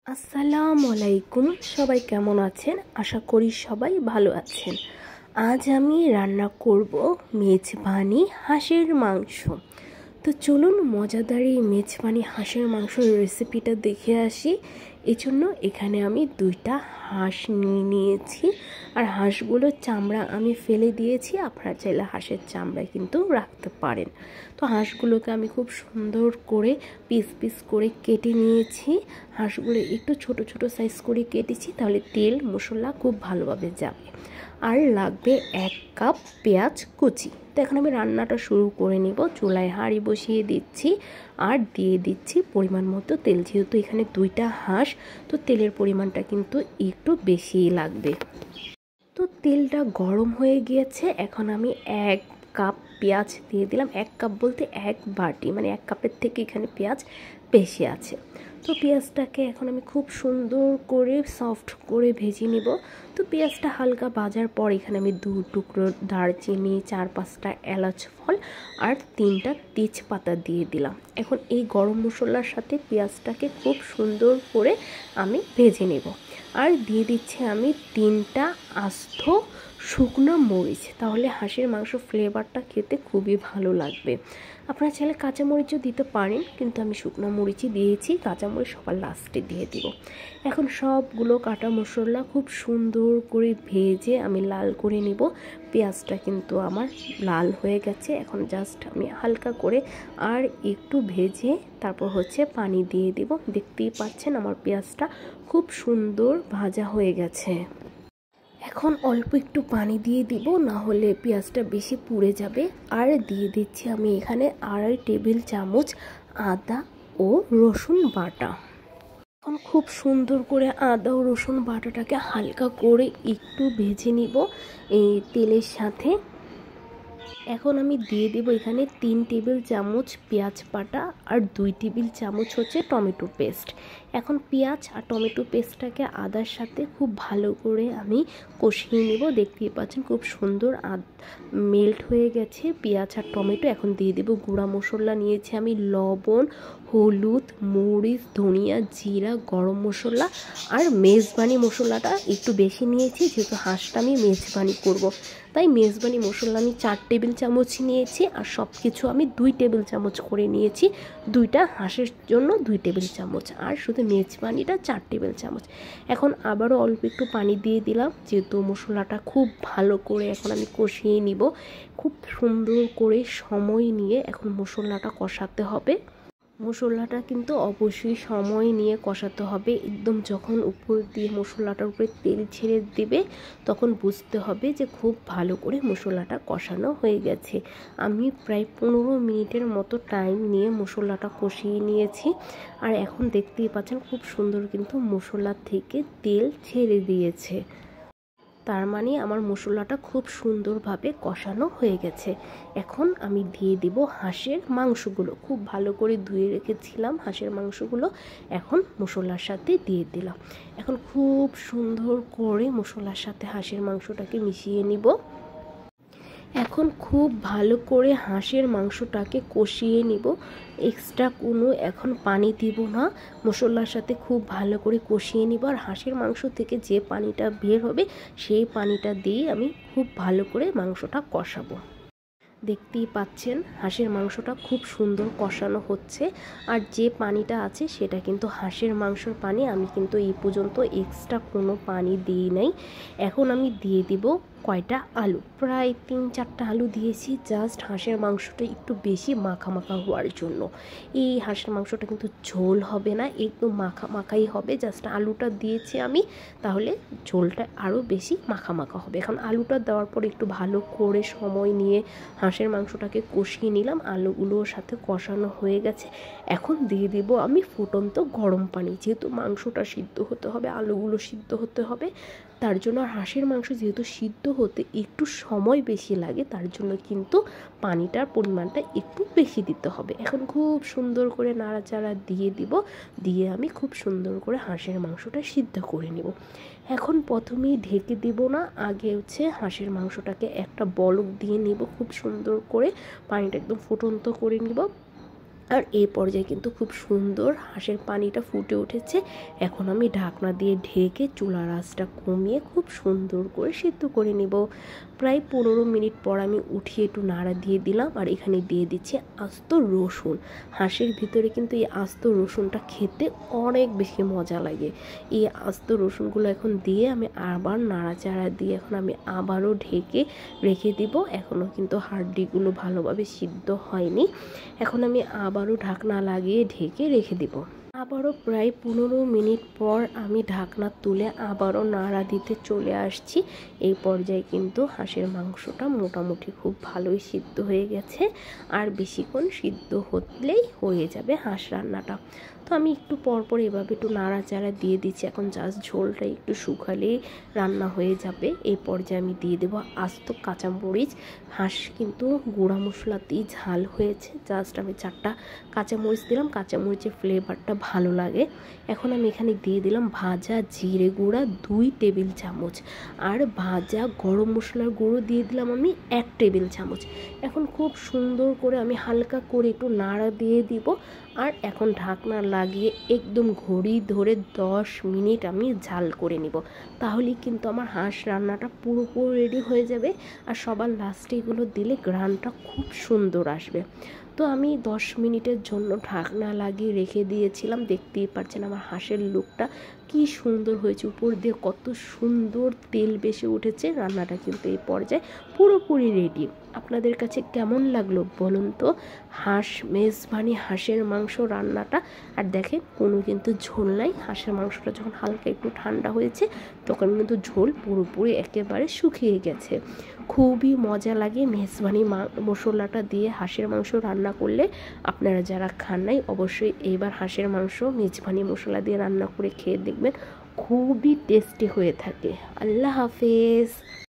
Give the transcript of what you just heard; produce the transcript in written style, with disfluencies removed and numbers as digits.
আসসালামু আলাইকুম। সবাই কেমন আছেন? আশা করি সবাই ভালো আছেন। আজ আমি রান্না করব মেজবানি হাঁসের মাংস। তো চলুন মজাদার এই মেজবানি হাঁসের মাংসের রেসিপিটা দেখে আসি। এজন্য এখানে আমি 2টা হাঁস নিয়েছি, আর হাঁসগুলোর চামড়া আমি ফেলে দিয়েছি। আপনারা চাইলে হাঁসের চামড়া কিন্তু রাখতে পারেন। তো হাঁসগুলোকে আমি খুব সুন্দর করে পিস পিস করে কেটে নিয়েছি। হাঁসগুলো একটু ছোট ছোট সাইজ করে কেটেছি, তাহলে তেল মশলা খুব ভালোভাবে যাবে। আর লাগবে 1 কাপ পেঁয়াজ কুচি। তো এখন আমি রান্নাটা শুরু করে নিব। চুলায় হাঁড়ি বসিয়ে দিচ্ছি আর দিয়ে দিচ্ছি পরিমাণ মতো তেল। যেহেতু এখানে 2টা হাঁস, তো তেলের পরিমাণটা কিন্তু একটু বেশিই লাগবে। তো তেলটা গরম হয়ে গিয়েছে। এখন আমি 1 কাপ পেঁয়াজ দিয়ে দিলাম। 1 কাপ বলতে 1 বাটি, মানে 1 কাপের থেকে এখানে পেঁয়াজ বেশি আছে। তো পেঁয়াজটাকে এখন আমি খুব সুন্দর করে সফট করে ভেজে নিব। তো পেঁয়াজটা হালকা ভাজার পর এখানে আমি 2 টুকরো দারচিনি, 4-5টা এলাচ ফল আর 3টা তেজপাতা দিয়ে দিলাম। এখন এই গরম মশলার সাথে পেঁয়াজটাকে খুব সুন্দর করে আমি ভেজে নেব। আর দিয়ে দিচ্ছি আমি 3টা আস্ত শুকনো মরিচ, তাহলে হাঁসের মাংস ফ্লেভারটা খেতে খুবই ভালো লাগবে। আপনারা চাইলে কাঁচামরিচও দিতে পারেন, কিন্তু আমি শুকনো মরিচই দিয়েছি। কাঁচামরিচ সবার লাস্টে দিয়ে দিব। এখন সবগুলো কাটা মশলা খুব সুন্দর করে ভেজে আমি লাল করে নিব। পেঁয়াজটা কিন্তু আমার লাল হয়ে গেছে। এখন জাস্ট আমি হালকা করে আর একটু ভেজে তারপর পানি দিয়ে দিব। দেখতেই পাচ্ছেন আমার পেঁয়াজটা খুব সুন্দর ভাজা হয়ে গেছে। এখন অল্প একটু পানি দিয়ে দিব, না হলে পেঁয়াজটা বেশি পুড়ে যাবে। আর দিয়ে দিচ্ছি আমি এখানে 2.5 টেবিল চামচ আদা ও রসুন বাটা। এখন খুব সুন্দর করে আদা ও রসুন বাটাটাকে হালকা করে একটু ভেজে নিব এই তেলের সাথে। এখন আমি দিয়ে দেব এখানে 3 টেবিল চামচ পেঁয়াজ বাটা আর 2 টেবিল চামচ টমেটো পেস্ট। এখন পেঁয়াজ আর টমেটো পেস্টটাকে আদার সাথে খুব ভালো করে আমি কষিয়ে নেব। দেখতেই পাচ্ছেন খুব সুন্দর মেল্ট হয়ে গেছে পেঁয়াজ আর টমেটো। এখন দিয়ে দেব গুঁড়া মশলা। নিয়েছি আমি লবণ, হলুদ, মরিচ, ধনিয়া, জিরা, গরম মশলা আর মেজবানি মশলাটা একটু বেশি নিয়েছি, যেহেতু হাঁসটা আমি মেজবানি করব। তাই মেজবানি মশলা আমি 4 টেবিল চামচ নিয়েছি, আর সব কিছু আমি 2 টেবিল চামচ করে নিয়েছি। 2টা হাঁসের জন্য 2 টেবিল চামচ, আর শুধু মেজবানিটা 4 টেবিল চামচ। এখন আবারও অল্প একটু পানি দিয়ে দিলাম, যেহেতু মশলাটা খুব ভালো করে এখন আমি কষিয়ে নিব। খুব সুন্দর করে সময় নিয়ে এখন মশলাটা কষাতে হবে। মশলাটা কিন্তু অবশ্যই সময় নিয়ে কষাতে হবে। একদম যখন উপর দিয়ে মশলাটার উপরে তেল ছেড়ে দেবে, তখন বুঝতে হবে যে খুব ভালো করে মশলাটা কষানো হয়ে গেছে। আমি প্রায় 15 মিনিটের মতো টাইম নিয়ে মশলাটা কষিয়ে নিয়েছি। আর এখন দেখতেই পাচ্ছেন খুব সুন্দর কিন্তু মশলা থেকে তেল ছেড়ে দিয়েছে। তার মানে আমার মশলাটা খুব সুন্দরভাবে কষানো হয়ে গেছে। এখন আমি দিয়ে দিব হাঁসের মাংসগুলো। খুব ভালো করে ধুয়ে রেখেছিলাম হাঁসের মাংসগুলো, এখন মশলার সাথে দিয়ে দিলাম। এখন খুব সুন্দর করে মশলার সাথে হাঁসের মাংসটাকে মিশিয়ে নিব। এখন খুব ভালো করে হাঁসের মাংসটাকে কষিয়ে নিব। এক্সট্রা কোনো এখন পানি দিব না। মশলার সাথে খুব ভালো করে কষিয়ে নিব। আর হাঁসের মাংস থেকে যে পানিটা বের হবে, সেই পানিটা দিয়ে আমি খুব ভালো করে মাংসটা কষাবো। দেখতেই পাচ্ছেন হাঁসের মাংসটা খুব সুন্দর কষানো হচ্ছে। আর যে পানিটা আছে সেটা কিন্তু হাঁসের মাংসের পানি। আমি কিন্তু এই পর্যন্ত এক্সট্রা কোনো পানি দিই নাই। এখন আমি দিয়ে দিব কয়টা আলু, প্রায় 3-4টা আলু দিয়েছি, জাস্ট হাঁসের মাংসটা একটু বেশি মাখা মাখা হওয়ার জন্য। এই হাঁসের মাংসটা কিন্তু ঝোল হবে না, একদম মাখা মাখাই হবে। জাস্ট আলুটা দিয়েছি আমি, তাহলে ঝোলটা আরও বেশি মাখা মাখা হবে। এখন আলুটা দেওয়ার পর একটু ভালো করে সময় নিয়ে হাঁসের মাংসটাকে কষিয়ে নিলাম। আলুগুলোর সাথে কষানো হয়ে গেছে। এখন দিয়ে দেব আমি ফুটন্ত গরম পানি। যেহেতু মাংসটা সিদ্ধ হতে হবে, আলুগুলো সিদ্ধ হতে হবে, তার জন্য হাঁসের মাংস যেহেতু সিদ্ধ হতে একটু সময় বেশি লাগে, তার জন্য কিন্তু পানিটার পরিমাণটা একটু বেশি দিতে হবে। এখন খুব সুন্দর করে নাড়াচাড়া দিয়ে দিব, দিয়ে আমি খুব সুন্দর করে হাঁসের মাংসটা সিদ্ধ করে নেব। এখন প্রথমেই ঢেকে দিব না, আগে হাঁসের মাংসটাকে একটা বলক দিয়ে নেব। খুব সুন্দর করে পানিটা একদম ফুটন্ত করে নিব। আর এই পর্যায়ে কিন্তু খুব সুন্দর হাঁসের পানিটা ফুটে উঠেছে। এখন আমি ঢাকনা দিয়ে ঢেকে চুলার আঁচটা কমিয়ে খুব সুন্দর করে সিদ্ধ করে নেব। প্রায় 15 মিনিট পর আমি উঠিয়ে একটু নাড়া দিয়ে দিলাম, আর এখানে দিয়ে দিচ্ছি আস্ত রসুন। হাঁসের ভিতরে কিন্তু এই আস্ত রসুনটা খেতে অনেক বেশি মজা লাগে। এই আস্ত রসুনগুলো এখন দিয়ে আমি আবার নাড়াচাড়া দিয়ে এখন আমি আবারও ঢেকে রেখে দিব। এখনও কিন্তু হাড্ডিগুলো ভালোভাবে সিদ্ধ হয়নি। এখন আমি আবারও ঢাকনা লাগিয়ে ঢেকে রেখে দিব। আবারও প্রায় 15 মিনিট পর আমি ঢাকনা তুলে আবারও নাড়া দিতে চলে আসছি। এই পর্যায়ে কিন্তু হাঁসের মাংসটা মোটামুটি খুব ভালোই সিদ্ধ হয়ে গেছে, আর বেশিক্ষণ সিদ্ধ হলেই হয়ে যাবে হাঁস রান্নাটা। তো আমি একটু পরপর এভাবে একটু নাড়াচাড়া দিয়ে দিচ্ছি। এখন জাস্ট ঝোলটা একটু শুকালেই রান্না হয়ে যাবে। এই পর্যায়ে আমি দিয়ে দেবো আস্ত কাঁচামরিচ। হাঁস কিন্তু গুঁড়া মশলাতেই ঝাল হয়েছে, জাস্ট আমি 4টা কাঁচামরিচ দিলাম, কাঁচামরিচের ফ্লেভারটা ভালো লাগে। এখন আমি এখানে দিয়ে দিলাম ভাজা জিরে গুঁড়া 2 টেবিল চামচ, আর ভাজা গরম মশলার গুঁড়ো দিয়ে দিলাম আমি 1 টেবিল চামচ। এখন খুব সুন্দর করে আমি হালকা করে একটু নাড়া দিয়ে দিব, আর এখন ঢাকনা লাগিয়ে একদম ঘড়ি ধরে 10 মিনিট আমি ঝাল করে নিব। তাহলেই কিন্তু আমার হাঁস রান্নাটা পুরোপুরি রেডি হয়ে যাবে। আর সবার লাস্টে এগুলো দিলে ঘ্রাণটা খুব সুন্দর আসবে। তো আমি 10 মিনিটের জন্য ঢাকনা লাগিয়ে রেখে দিয়েছিলাম। দেখতেই পাচ্ছেন আমার হাঁসের লুকটা কি সুন্দর হয়েছে, উপর দিয়ে কত সুন্দর তেল বেশি উঠেছে। রান্নাটা কিন্তু এই পর্যায়ে পুরোপুরি রেডি। আপনাদের কাছে কেমন লাগলো বলুন তো হাঁস মেজবানি হাঁসের মাংস রান্নাটা? আর দেখেন কোনো কিন্তু ঝোল নাই। হাঁসের মাংসটা যখন হালকা একটু ঠান্ডা হয়েছে তখন কিন্তু ঝোল পুরোপুরি একেবারে শুকিয়ে গেছে। খুবই মজা লাগে মেজবানি মশলাটা দিয়ে হাঁসের মাংস রান্না করলে। আপনারা যারা খান নাই অবশ্যই এইবার হাঁসের মাংস মেজবানি মশলা দিয়ে রান্না করে খেয়ে দেখবেন, খুবই টেস্টি হয়ে থাকে। আল্লাহ হাফেজ।